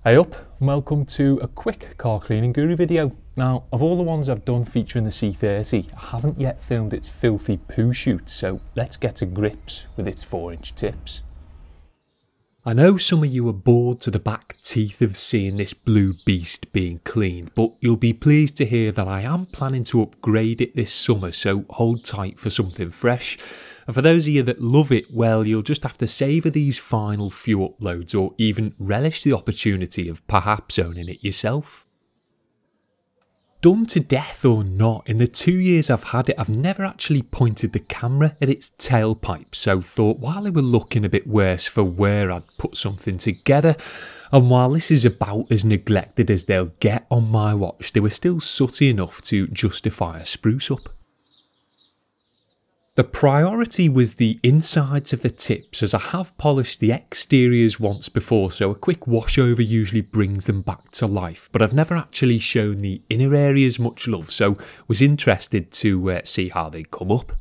Hey up, and welcome to a quick car cleaning guru video. Now, of all the ones I've done featuring the C30, I haven't yet filmed its filthy poo shoot, so let's get to grips with its 4-inch tips. I know some of you are bored to the back teeth of seeing this blue beast being cleaned, but you'll be pleased to hear that I am planning to upgrade it this summer, so hold tight for something fresh. And for those of you that love it, well, you'll just have to savour these final few uploads or even relish the opportunity of perhaps owning it yourself. Done to death or not, in the 2 years I've had it, I've never actually pointed the camera at its tailpipe, so thought while they were looking a bit worse for wear, I'd put something together. And while this is about as neglected as they'll get on my watch, they were still sooty enough to justify a spruce up. The priority was the insides of the tips, as I have polished the exteriors once before, so a quick wash over usually brings them back to life, but I've never actually shown the inner areas much love, so was interested to see how they come up.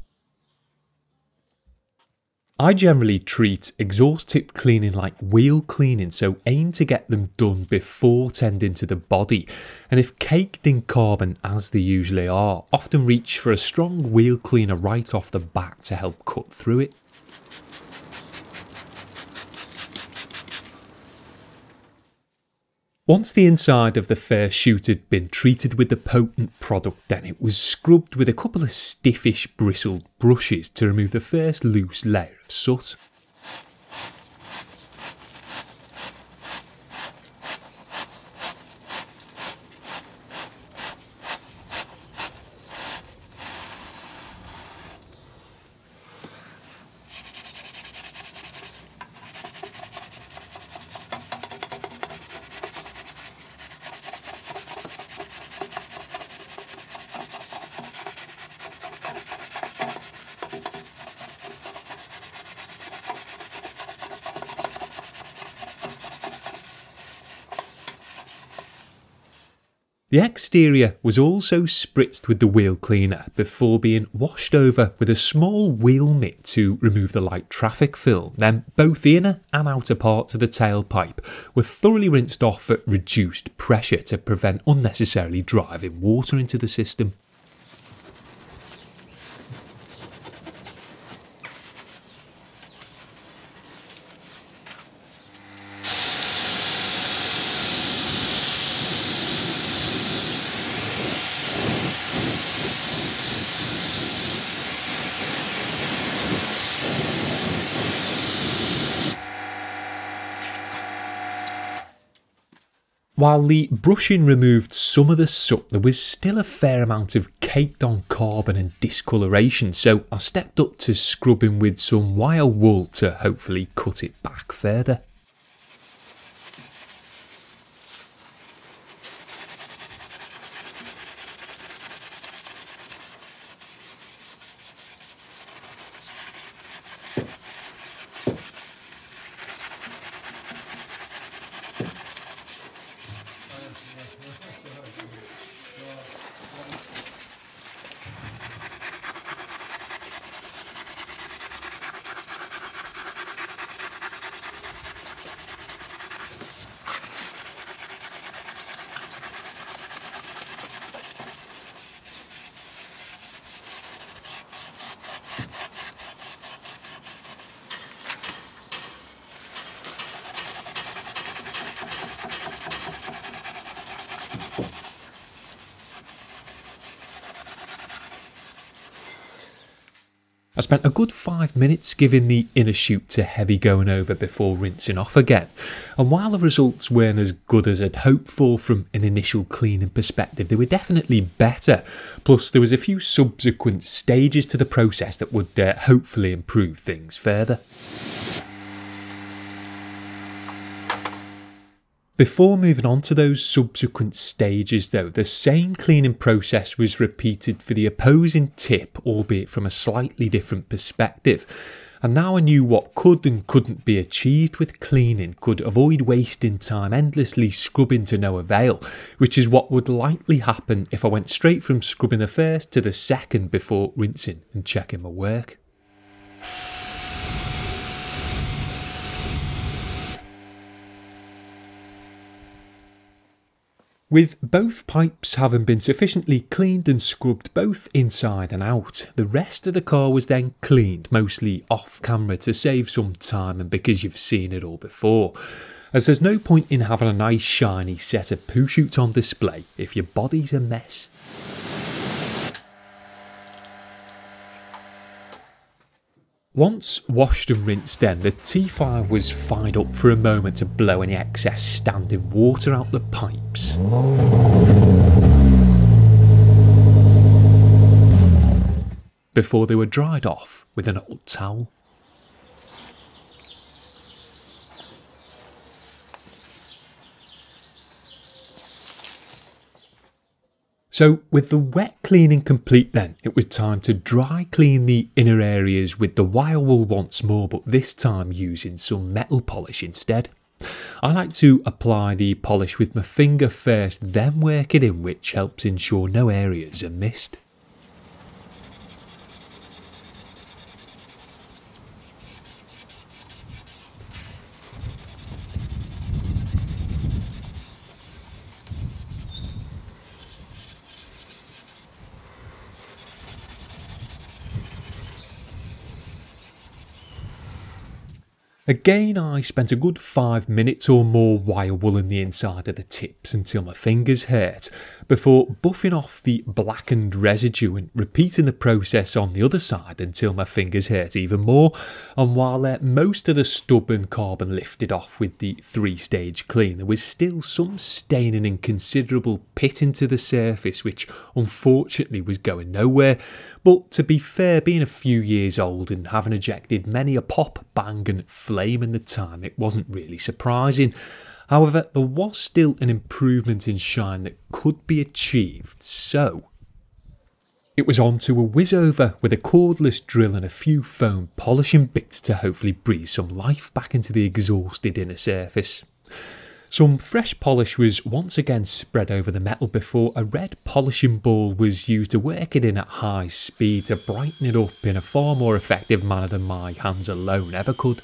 I generally treat exhaust tip cleaning like wheel cleaning, so aim to get them done before tending to the body, and if caked in carbon as they usually are, often reach for a strong wheel cleaner right off the bat to help cut through it. Once the inside of the first shoot had been treated with the potent product, then it was scrubbed with a couple of stiffish bristled brushes to remove the first loose layer of soot. The exterior was also spritzed with the wheel cleaner before being washed over with a small wheel mitt to remove the light traffic film. Then both the inner and outer parts of the tailpipe were thoroughly rinsed off at reduced pressure to prevent unnecessarily driving water into the system. While the brushing removed some of the soot, there was still a fair amount of caked on carbon and discoloration, so I stepped up to scrubbing with some wire wool to hopefully cut it back further. I spent a good 5 minutes giving the inner shoot a heavy going over before rinsing off again, and while the results weren't as good as I'd hoped for from an initial cleaning perspective, they were definitely better, plus there was a few subsequent stages to the process that would hopefully improve things further. Before moving on to those subsequent stages though, the same cleaning process was repeated for the opposing tip, albeit from a slightly different perspective. And now I knew what could and couldn't be achieved with cleaning, could avoid wasting time endlessly scrubbing to no avail, which is what would likely happen if I went straight from scrubbing the first to the second before rinsing and checking my work. With both pipes having been sufficiently cleaned and scrubbed both inside and out, the rest of the car was then cleaned, mostly off camera to save some time and because you've seen it all before, as there's no point in having a nice shiny set of poo shoots on display if your body's a mess. Once washed and rinsed then, the T5 was fired up for a moment to blow any excess standing water out the pipes. Before they were dried off with an old towel. So with the wet cleaning complete then, it was time to dry clean the inner areas with the wire wool once more, but this time using some metal polish instead. I like to apply the polish with my finger first, then work it in, which helps ensure no areas are missed. Again, I spent a good 5 minutes or more wire wooling the inside of the tips until my fingers hurt, before buffing off the blackened residue and repeating the process on the other side until my fingers hurt even more. And while most of the stub and carbon lifted off with the 3-stage clean, there was still some staining and considerable pitting to the surface, which unfortunately was going nowhere. But to be fair, being a few years old and having ejected many a pop, bang and flame in the time, it wasn't really surprising. However, there was still an improvement in shine that could be achieved, so it was on to a whiz over with a cordless drill and a few foam polishing bits to hopefully breathe some life back into the exhausted inner surface. Some fresh polish was once again spread over the metal before a red polishing ball was used to work it in at high speed to brighten it up in a far more effective manner than my hands alone ever could.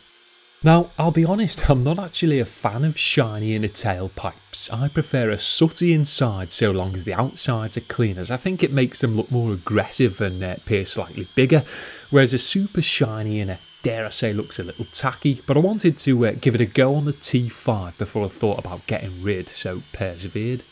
Now, I'll be honest, I'm not actually a fan of shiny inner tailpipes. I prefer a sooty inside so long as the outsides are clean, as I think it makes them look more aggressive and appear slightly bigger, whereas a super shiny inner, dare I say, looks a little tacky. But I wanted to give it a go on the T5 before I thought about getting rid, so persevered.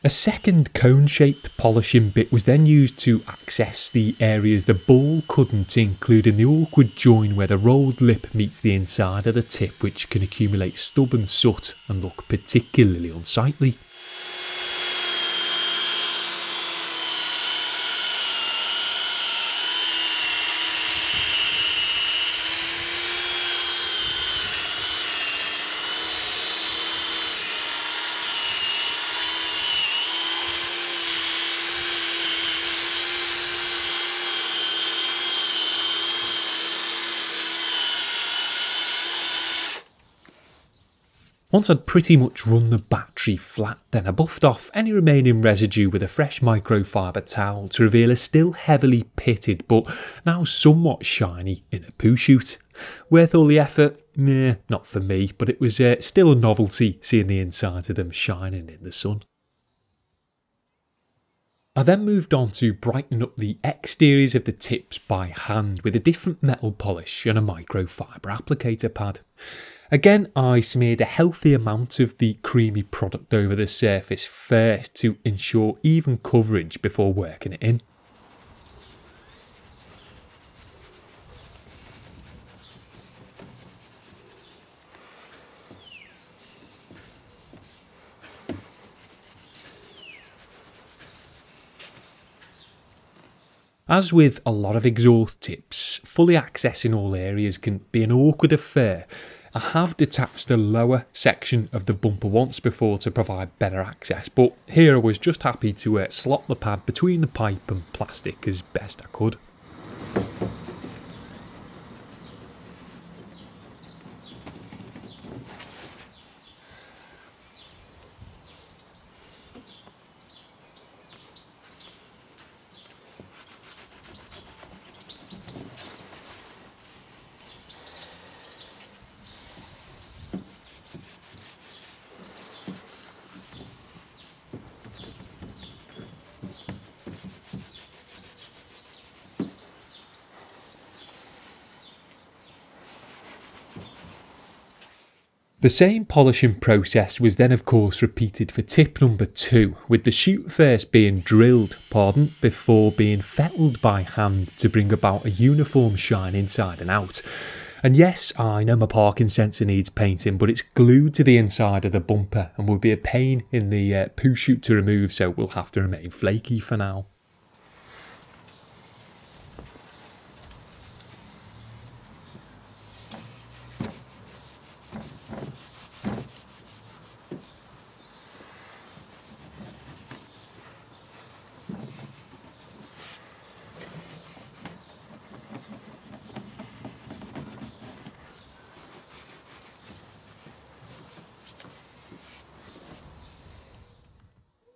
A second cone-shaped polishing bit was then used to access the areas the ball couldn't, including the awkward join where the rolled lip meets the inside of the tip, which can accumulate stub and soot and look particularly unsightly. Once I'd pretty much run the battery flat, then I buffed off any remaining residue with a fresh microfibre towel to reveal a still heavily pitted but now somewhat shiny inner poo chute. Worth all the effort? Meh, not for me, but it was still a novelty seeing the inside of them shining in the sun. I then moved on to brightening up the exteriors of the tips by hand with a different metal polish and a microfibre applicator pad. Again, I smeared a healthy amount of the creamy product over the surface first to ensure even coverage before working it in. As with a lot of exhaust tips, fully accessing all areas can be an awkward affair. I have detached the lower section of the bumper once before to provide better access, but here I was just happy to slot the pad between the pipe and plastic as best I could. The same polishing process was then of course repeated for tip number 2, with the chute first being drilled, before being fettled by hand to bring about a uniform shine inside and out. And yes, I know my parking sensor needs painting, but it's glued to the inside of the bumper and will be a pain in the poo chute to remove, so we'll have to remain flaky for now.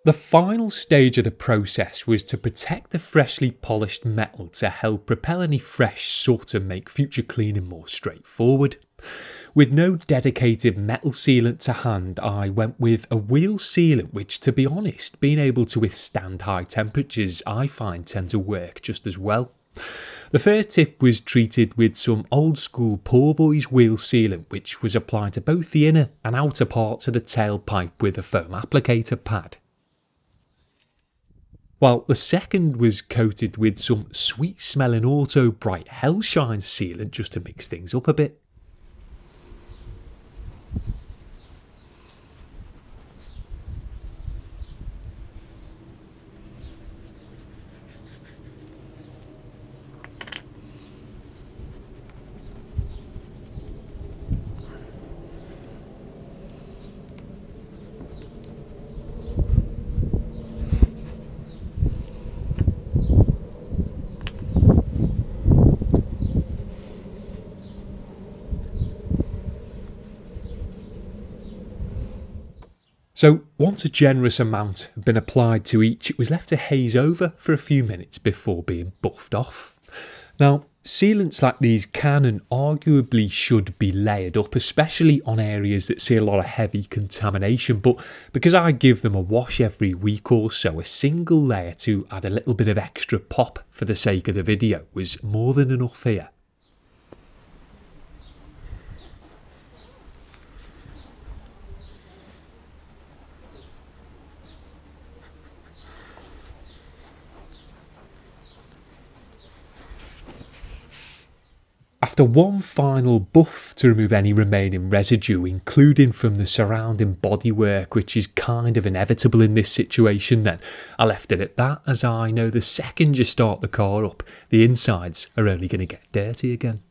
The final stage of the process was to protect the freshly polished metal to help repel any fresh soot and make future cleaning more straightforward. With no dedicated metal sealant to hand, I went with a wheel sealant which, to be honest, being able to withstand high temperatures I find tend to work just as well. The first tip was treated with some old school Poorboy's wheel sealant, which was applied to both the inner and outer parts of the tailpipe with a foam applicator pad. While the second was coated with some sweet smelling Autobrite Hellshine sealant just to mix things up a bit. So once a generous amount had been applied to each, it was left to haze over for a few minutes before being buffed off. Now, sealants like these can and arguably should be layered up, especially on areas that see a lot of heavy contamination, but because I give them a wash every week or so, a single layer to add a little bit of extra pop for the sake of the video was more than enough here. After one final buff to remove any remaining residue, including from the surrounding bodywork, which is kind of inevitable in this situation, then I left it at that, as I know the second you start the car up, the insides are only going to get dirty again.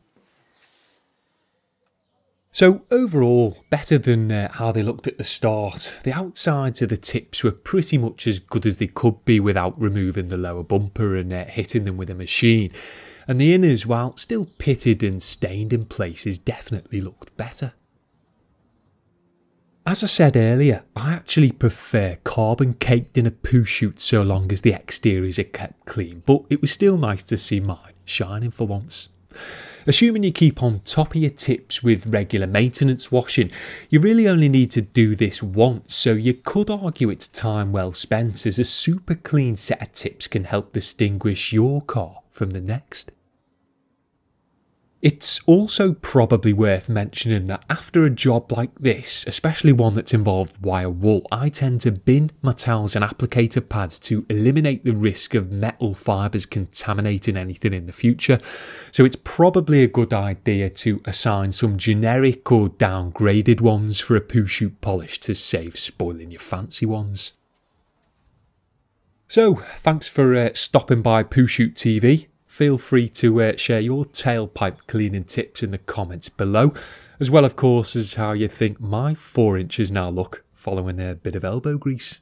So overall, better than how they looked at the start. The outsides of the tips were pretty much as good as they could be without removing the lower bumper and hitting them with a machine. And the inners, while still pitted and stained in places, definitely looked better. As I said earlier, I actually prefer carbon caked in a poo chute so long as the exteriors are kept clean, but it was still nice to see mine shining for once. Assuming you keep on top of your tips with regular maintenance washing, you really only need to do this once, so you could argue it's time well spent, as a super clean set of tips can help distinguish your car from the next. It's also probably worth mentioning that after a job like this, especially one that's involved wire wool, I tend to bin my towels and applicator pads to eliminate the risk of metal fibres contaminating anything in the future. So it's probably a good idea to assign some generic or downgraded ones for a poo chute polish to save spoiling your fancy ones. So thanks for stopping by Poo Chute TV. Feel free to share your tailpipe cleaning tips in the comments below, as well of course as how you think my 4 inches now look following a bit of elbow grease.